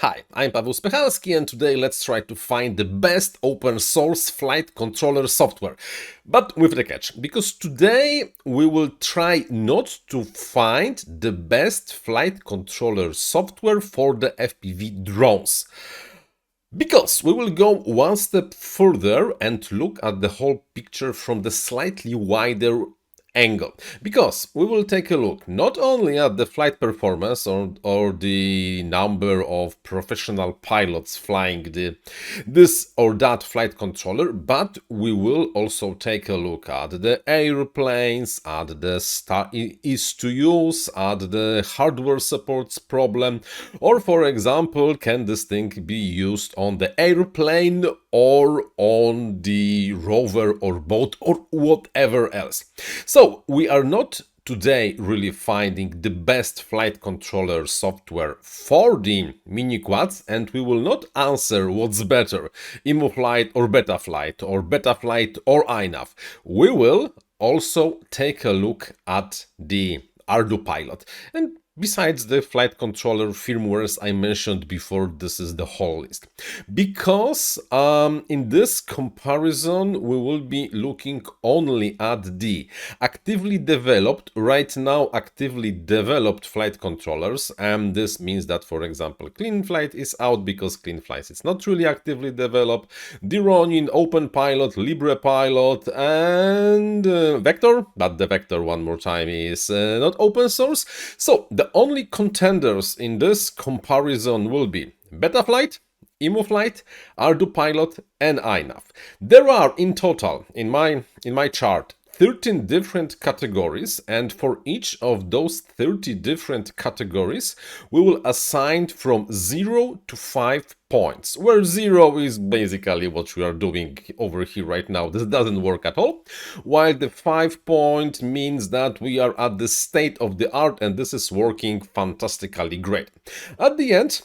Hi, I'm Paweł Spechalski and today let's try to find the best open source flight controller software. But with the catch, because today we will try not to find the best flight controller software for the FPV drones. Because we will go one step further and look at the whole picture from the slightly wider angle. Because we will take a look not only at the flight performance or the number of professional pilots flying this or that flight controller, but we will also take a look at the airplanes, at the ease to use, at the hardware supports problem, or for example, can this thing be used on the airplane or on the rover or boat or whatever else. So we are not today really finding the best flight controller software for the mini quads, and we will not answer what's better, EmuFlight or Betaflight or INAV. We will also take a look at the Ardupilot. And besides the flight controller firmwares I mentioned before, this is the whole list. Because in this comparison, we will be looking only at the actively developed flight controllers. And this means that, for example, CleanFlight is out because CleanFlight is not really actively developed. The Ronin, OpenPilot, LibrePilot, and Vector, but the Vector, one more time, is not open source. So the only contenders in this comparison will be Betaflight, EmuFlight, Ardupilot, and INAV. There are in total, in my chart, 13 different categories, and for each of those 30 different categories, we will assign from 0 to 5 points, where 0 is basically what we are doing over here right now. This doesn't work at all, while the 5 point means that we are at the state of the art and this is working fantastically great. At the end,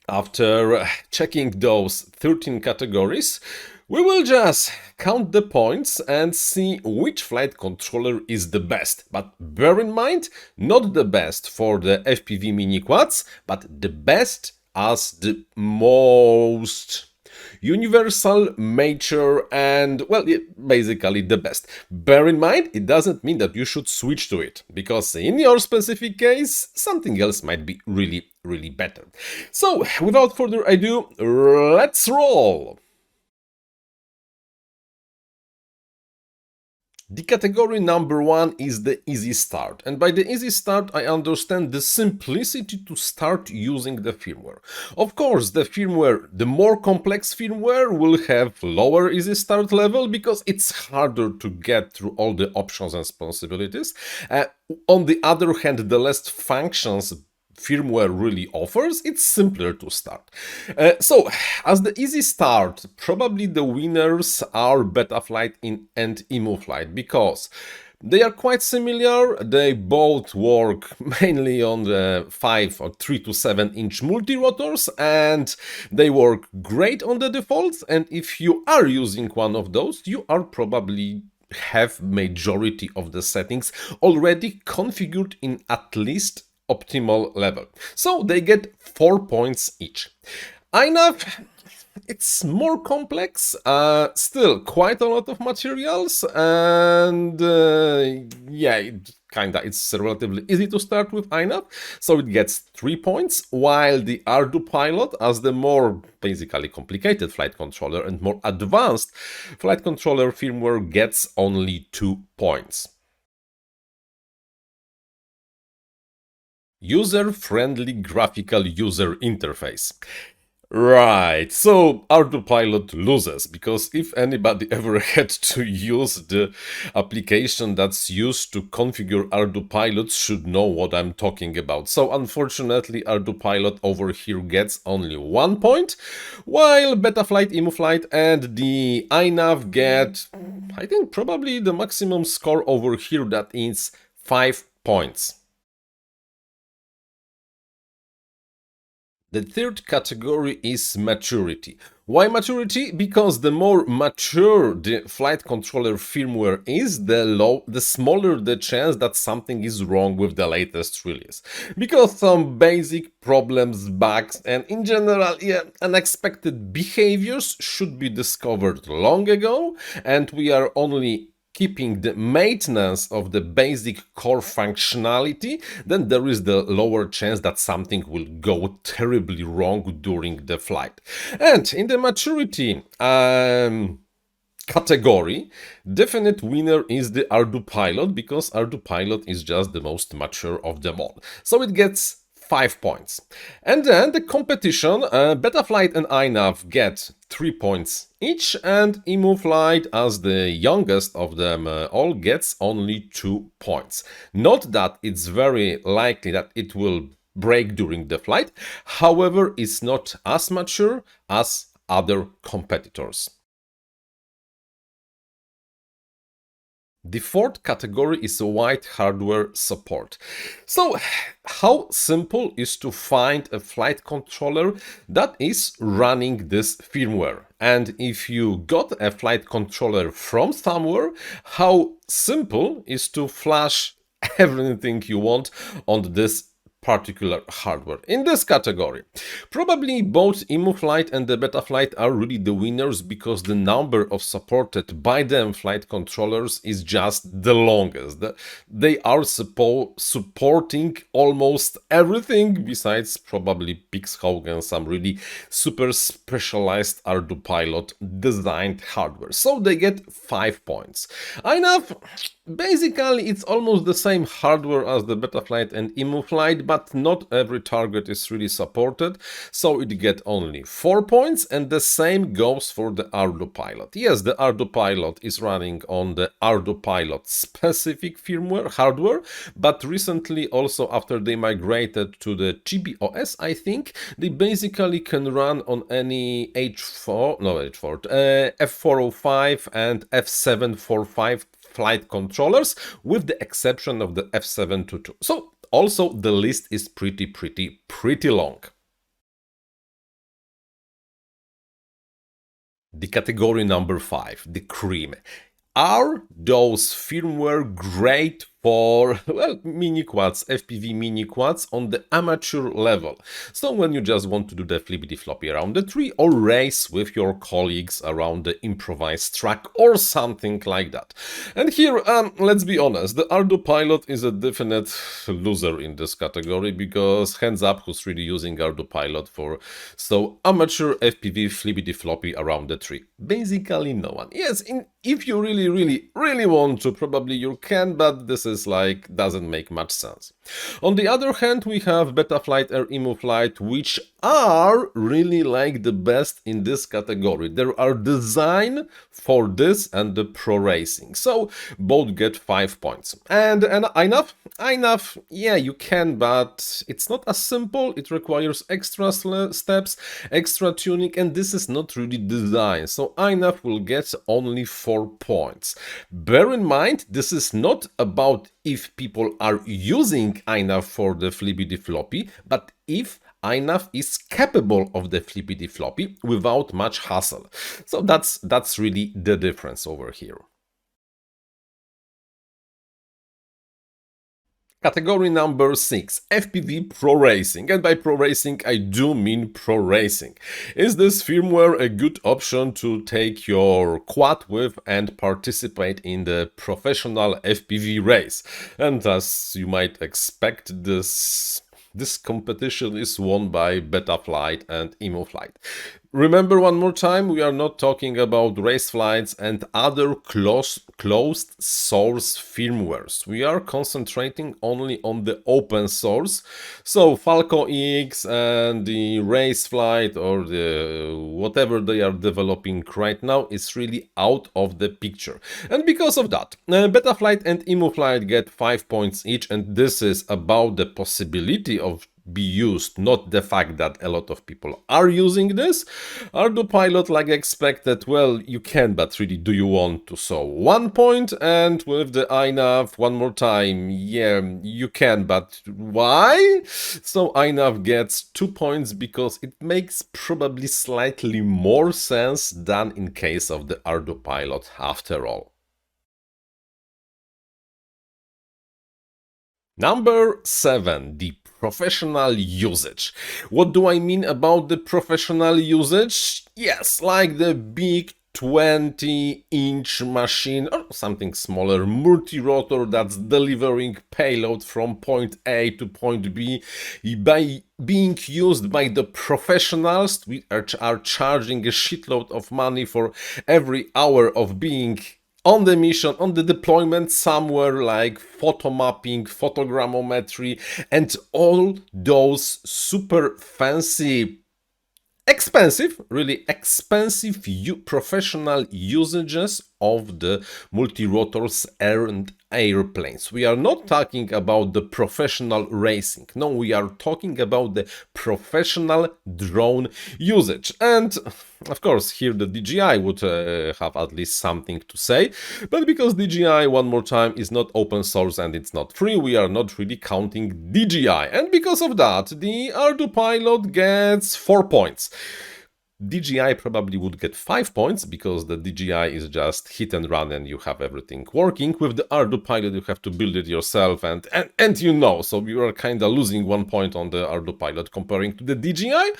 after checking those 13 categories, we will just count the points and see which flight controller is the best. But bear in mind, not the best for the FPV mini quads, but the best as the most universal, mature, and, well, basically the best. Bear in mind, it doesn't mean that you should switch to it, because in your specific case, something else might be really, really better. So, without further ado, let's roll! The category number 1 is the easy start, and by the easy start I understand the simplicity to start using the firmware. Of course, the more complex firmware will have lower easy start level because it's harder to get through all the options and responsibilities. On the other hand, the less functions firmware really offers, it's simpler to start. So, as the easy start, probably the winners are Betaflight and EmuFlight, because they are quite similar. They both work mainly on the 5 or 3 to 7 inch multirotors, and they work great on the defaults. And if you are using one of those, you are probably have majority of the settings already configured in at least optimal level. So they get 4 points each. INAV, it's more complex, still quite a lot of materials, and it's relatively easy to start with INAV, so it gets 3 points, while the Ardupilot, as the more basically complicated flight controller and more advanced flight controller firmware, gets only 2 points. User-friendly graphical user interface. Right, so Ardupilot loses, because if anybody ever had to use the application that's used to configure Ardupilot should know what I'm talking about. So unfortunately, Ardupilot over here gets only 1 point, while Betaflight, EmuFlight, and the INAV get, I think, probably the maximum score over here, that is 5 points. The third category is maturity. Why maturity? Because the more mature the flight controller firmware is, the smaller the chance that something is wrong with the latest release. Because some basic problems, bugs, and in general, unexpected behaviors should be discovered long ago, and we are only keeping the maintenance of the basic core functionality, then there is the lower chance that something will go terribly wrong during the flight. And in the maturity category, definite winner is the Ardupilot, because Ardupilot is just the most mature of them all. So it gets 5 points. And then the competition, Betaflight and INAV get 3 points each, and EmuFlight, as the youngest of them all, gets only 2 points. Not that it's very likely that it will break during the flight, however, it's not as mature as other competitors. The fourth category is wide hardware support. So, how simple is to find a flight controller that is running this firmware? And if you got a flight controller from somewhere, how simple is to flash everything you want on this particular hardware? In this category, probably both EmuFlight and the Betaflight are really the winners, because the number of supported by them flight controllers is just the longest. They are supporting almost everything besides probably Pixhawk and some really super specialized Ardupilot designed hardware. So they get 5 points. INAV, basically it's almost the same hardware as the Betaflight and EmuFlight, but not every target is really supported, so it gets only 4 points, and the same goes for the Ardupilot. Yes, the Ardupilot is running on the Ardupilot specific firmware hardware, but recently also, after they migrated to the GBOS, I think, they basically can run on any F405 and F745 flight controllers, with the exception of the F722. So also the list is pretty long. The category number 5, the cream. Are those firmware great for, well, mini quads, FPV mini quads on the amateur level? So when you just want to do the flippity floppy around the tree, or race with your colleagues around the improvised track or something like that. And here, let's be honest, the Ardupilot is a definite loser in this category, because hands up who's really using Ardupilot for so amateur FPV flippity floppy around the tree. Basically no one. Yes, if you really want to, probably you can, but this is like, doesn't make much sense. On the other hand, we have Betaflight or EmuFlight, which are really like the best in this category. They are designed for this and the pro racing, so both get 5 points. And INAV, yeah, you can, but it's not as simple. It requires extra steps, extra tuning, and this is not really designed, so INAV will get only 4 points. Bear in mind, this is not about if people are using INAV for the flippity floppy, but if INAV is capable of the flippity floppy without much hassle. So that's really the difference over here. Category number 6, FPV Pro Racing, and by Pro Racing I do mean Pro Racing. Is this firmware a good option to take your quad with and participate in the professional FPV race? And as you might expect, this competition is won by Betaflight and EmuFlight. Remember one more time, we are not talking about race flights and other closed source firmwares. We are concentrating only on the open source. So Falco X and the race flight, or the whatever they are developing right now, is really out of the picture. And because of that, Betaflight and EmuFlight get 5 points each, and this is about the possibility of be used, not the fact that a lot of people are using this. Ardupilot, like expected, well, you can, but really, do you want to? So 1 point, and with the INAV, one more time, yeah, you can, but why? So INAV gets 2 points because it makes probably slightly more sense than in case of the Ardupilot after all. Number 7, the professional usage. What do I mean about the professional usage? Yes, like the big 20-inch machine or something smaller, multirotor that's delivering payload from point A to point B by being used by the professionals. We are charging a shitload of money for every hour of being on the mission, on the deployment somewhere, like photo mapping, photogrammetry, and all those super fancy, expensive, really expensive professional usages of the multirotors and airplanes. We are not talking about the professional racing. No, we are talking about the professional drone usage. And of course, here the DJI would have at least something to say. But because DJI, one more time, is not open source and it's not free, we are not really counting DJI. And because of that, the Ardupilot gets 4 points. DJI probably would get 5 points because the DJI is just hit and run and you have everything working. With the Ardupilot you have to build it yourself and you know, so you are kind of losing 1 point on the Ardupilot comparing to the DJI.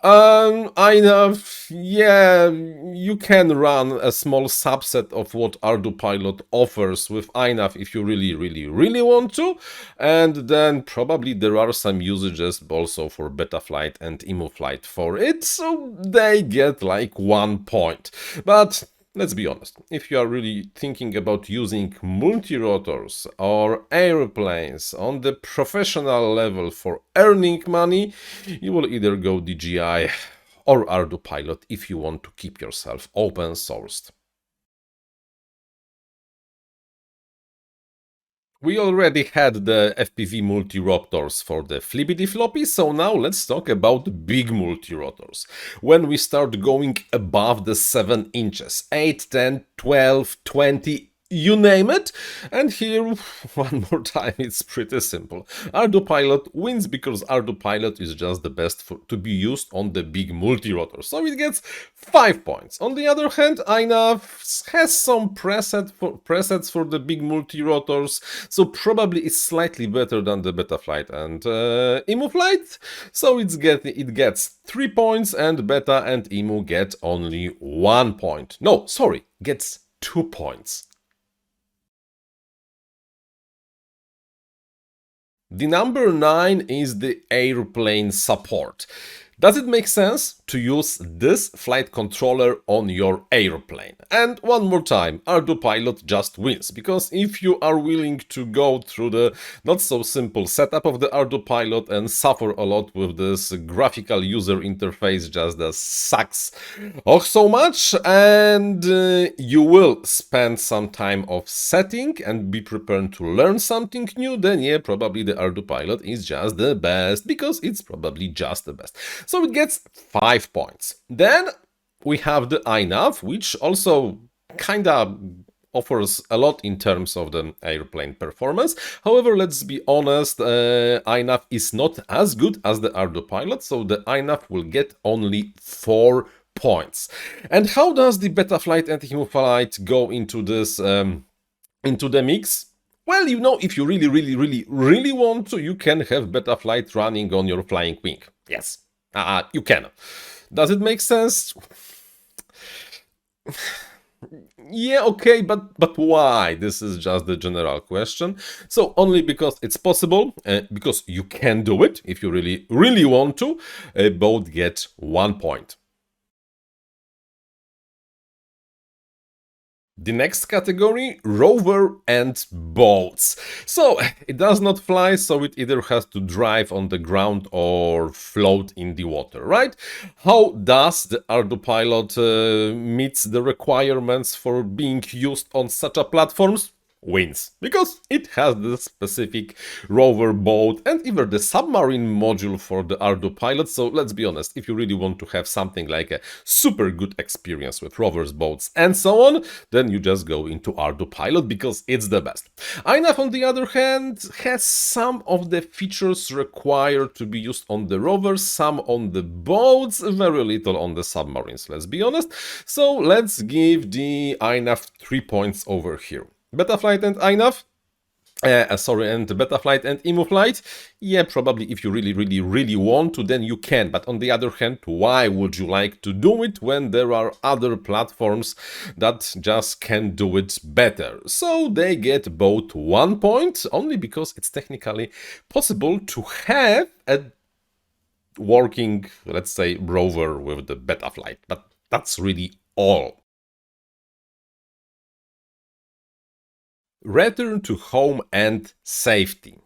INAV, yeah, you can run a small subset of what Ardupilot offers with INAV if you really want to, and then probably there are some usages also for Betaflight and EmuFlight for it, so they get like 1 point. But let's be honest, if you are really thinking about using multirotors or airplanes on the professional level for earning money, you will either go DJI or Ardupilot if you want to keep yourself open sourced. We already had the FPV multirotors for the flippity floppy, so now let's talk about big multirotors. When we start going above the 7 inches, 8, 10, 12, 20, you name it. And here, one more time, it's pretty simple. Ardupilot wins because Ardupilot is just the best to be used on the big multirotor, so it gets 5 points. On the other hand, INAV has some presets for the big multirotors, so probably it's slightly better than the Betaflight and EmuFlight, so it gets 3 points, and Beta and Emu get only 1 point. No, sorry, gets 2 points. The number 9 is the airplane support. Does it make sense to use this flight controller on your airplane? And one more time, Ardupilot just wins, because if you are willing to go through the not so simple setup of the Ardupilot and suffer a lot with this graphical user interface just that sucks so much, and you will spend some time of setting and be prepared to learn something new, then yeah, probably the Ardupilot is just the best, because it's probably just the best. So it gets 5 points. Then we have the INAV, which also kinda offers a lot in terms of the airplane performance. However, let's be honest, INAV is not as good as the Ardupilot, so the INAV will get only 4 points. And how does the Betaflight and EmuFlight go into this, into the mix? Well, you know, if you really want to, you can have Betaflight running on your flying wing. Yes, you can. Does it make sense? Yeah, okay, but why? This is just the general question. So only because it's possible, because you can do it if you really want to, both get 1 point. The next category, rover and boats. So it does not fly, so it either has to drive on the ground or float in the water, right? How does the Ardupilot meets the requirements for being used on such a platforms? wins, because it has the specific rover boat and even the submarine module for the Ardupilot. So let's be honest, if you really want to have something like a super good experience with rovers boats and so on, then you just go into Ardupilot because it's the best. INAV, on the other hand, has some of the features required to be used on the rovers, some on the boats, very little on the submarines, let's be honest. So let's give the INAV 3 points over here. Betaflight and INAV, and Betaflight and EmuFlight, yeah, probably if you really want to, then you can. But on the other hand, why would you like to do it when there are other platforms that just can do it better? So they get both 1 point, only because it's technically possible to have a working, let's say, rover with the Betaflight. But that's really all. Return to home and safety.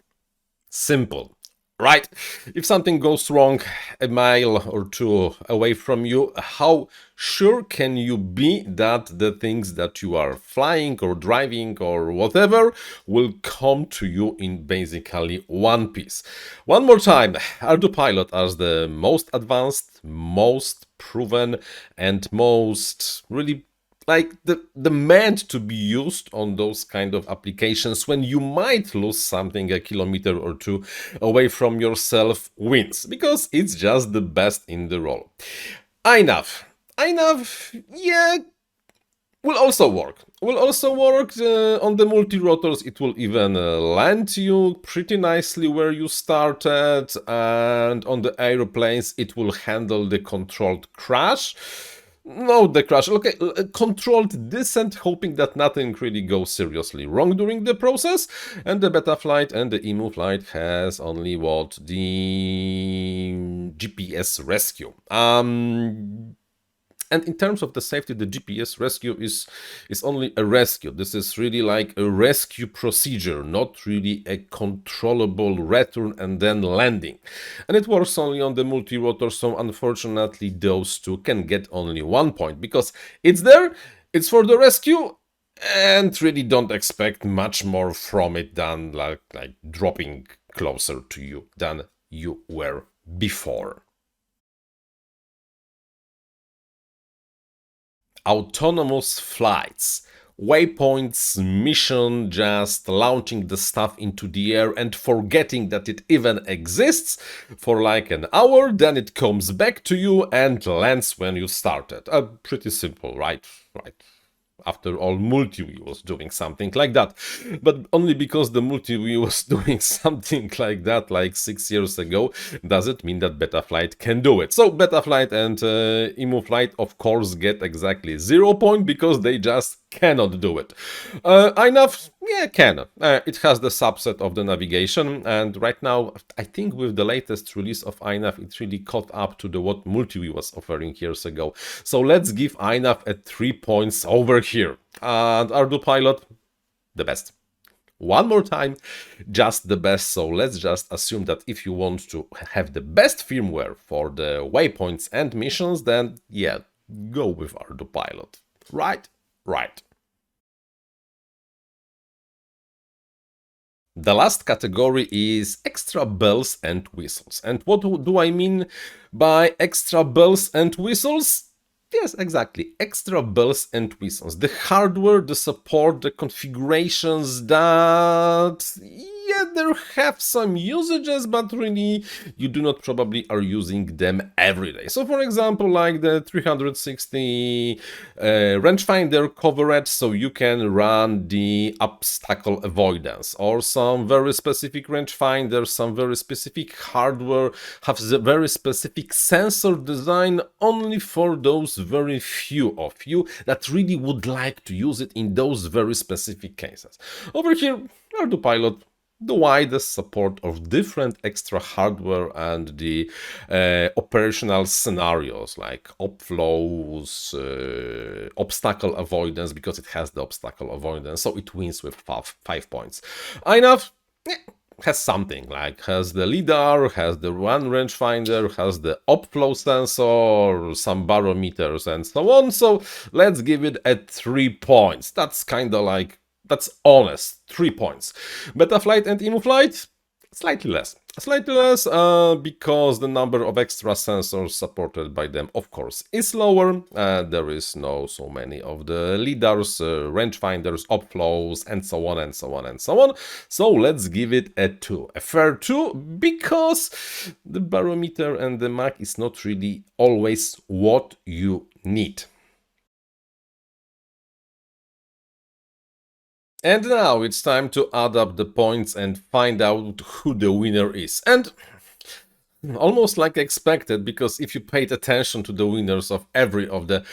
Simple, right? If something goes wrong a mile or two away from you, how sure can you be that the things that you are flying or driving or whatever will come to you in basically one piece? One more time, Ardupilot as the most advanced, most proven, and most really like the meant to be used on those kind of applications when you might lose something a kilometer or two away from yourself wins, because it's just the best in the role. INAV, yeah, will also work. On the multirotors. It will even land you pretty nicely where you started, and on the aeroplanes it will handle the controlled crash. No, the crash. Okay, controlled descent, hoping that nothing really goes seriously wrong during the process. And the Betaflight and the EmuFlight has only what? The GPS rescue. And in terms of the safety, the GPS rescue is only a rescue. This is really like a rescue procedure, not really a controllable return and then landing. And it works only on the multirotor, so unfortunately those two can get only 1 point, because it's there, it's for the rescue, and really don't expect much more from it than like dropping closer to you than you were before. Autonomous flights. Waypoints mission, just launching the stuff into the air and forgetting that it even exists for like an hour, then it comes back to you and lands when you started. Pretty simple, right? After all, MultiView was doing something like that. But only because the MultiView was doing something like that like 6 years ago, does it mean that Betaflight can do it. So Betaflight and EmuFlight, of course, get exactly 0 point because they just cannot do it. INAV, yeah, can. It has the subset of the navigation, and right now, I think with the latest release of INAV, it really caught up to what MultiView was offering years ago. So let's give INAV a 3 points over here. And Ardupilot, the best. One more time, just the best. So let's just assume that if you want to have the best firmware for the waypoints and missions, then yeah, go with Ardupilot. Right. The last category is extra bells and whistles. And what do I mean by extra bells and whistles? Yes, exactly. Extra bells and whistles. The hardware, the support, the configurations that, yeah, they have some usages, but really you do not probably are using them every day. So for example, like the 360 rangefinder coverage, so you can run the obstacle avoidance, or some very specific rangefinders, some very specific hardware have the very specific sensor design only for those very few of you that really would like to use it in those very specific cases. Over here, Ardupilot, the widest support of different extra hardware and the operational scenarios like upflows, obstacle avoidance, because it has the obstacle avoidance, so it wins with 5 points. INAV has something, like has the LiDAR, has the one rangefinder, has the upflow sensor, some barometers and so on, so let's give it a 3 points. That's kind of like That's honest, 3 points. Betaflight and EmuFlight, slightly less. Slightly less because the number of extra sensors supported by them, of course, is lower. There is no so many of the lidars, rangefinders, opflows, and so on and so on and so on. So let's give it a 2. A fair 2 because the barometer and the Mach is not really always what you need. And now it's time to add up the points and find out who the winner is. And almost like expected, because if you paid attention to the winners of every of the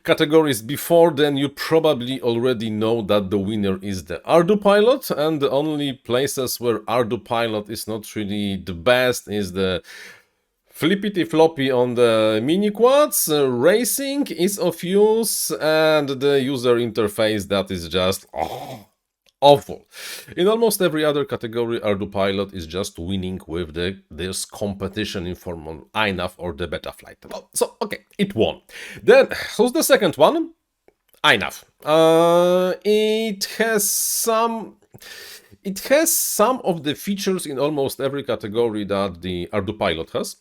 categories before, then you probably already know that the winner is the Ardupilot, and the only places where Ardupilot is not really the best is the flippity floppy on the mini quads, racing is of use, and the user interface that is just awful. In almost every other category, Ardupilot is just winning with this competition in form of INAV or the Betaflight. So, okay, it won. Then, who's the second one? INAV. It has some of the features in almost every category that the Ardupilot has.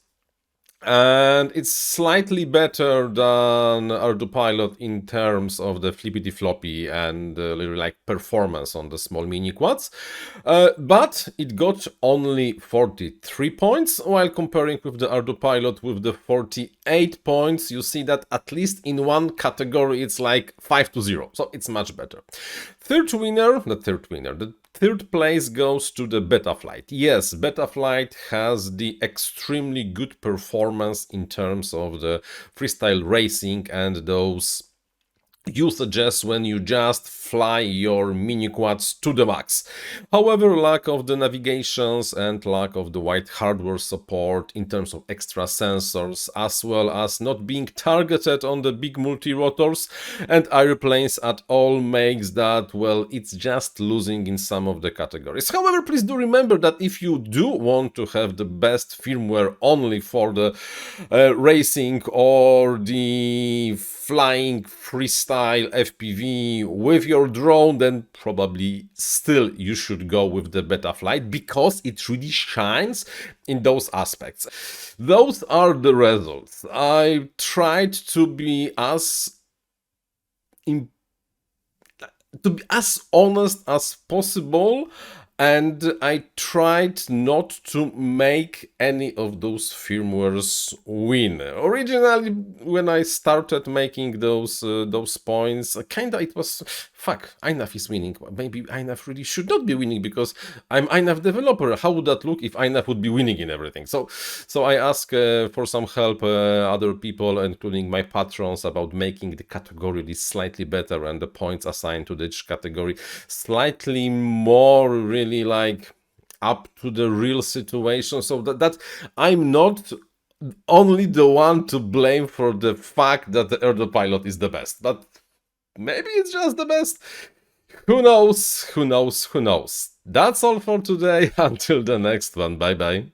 And it's slightly better than Ardupilot in terms of the flippity floppy and like performance on the small mini quads, but it got only 43 points, while comparing with the Ardupilot with the 48 points, you see that at least in one category it's like 5-0, so it's much better. The third place goes to the Betaflight. Yes, Betaflight has the extremely good performance in terms of the freestyle racing and those usages when you just fly your mini quads to the max. However, lack of the navigations and lack of the wide hardware support in terms of extra sensors, as well as not being targeted on the big multirotors and airplanes at all, makes that, well, it's just losing in some of the categories. However, please do remember that if you do want to have the best firmware only for the racing or the flying freestyle FPV with your drone, then probably still you should go with the Betaflight because it really shines in those aspects. Those are the results. I tried to be as honest as possible, and I tried not to make any of those firmwares win. Originally, when I started making those points, kinda it was, fuck, INAV is winning. Maybe INAV really should not be winning because I'm INAV developer. How would that look if INAV would be winning in everything? So I asked for some help, other people, including my patrons, about making the category list slightly better and the points assigned to each category slightly more really like up to the real situation, so that I'm not only the one to blame for the fact that the Ardupilot is the best, but maybe it's just the best. Who knows? That's all for today. Until the next one. Bye bye.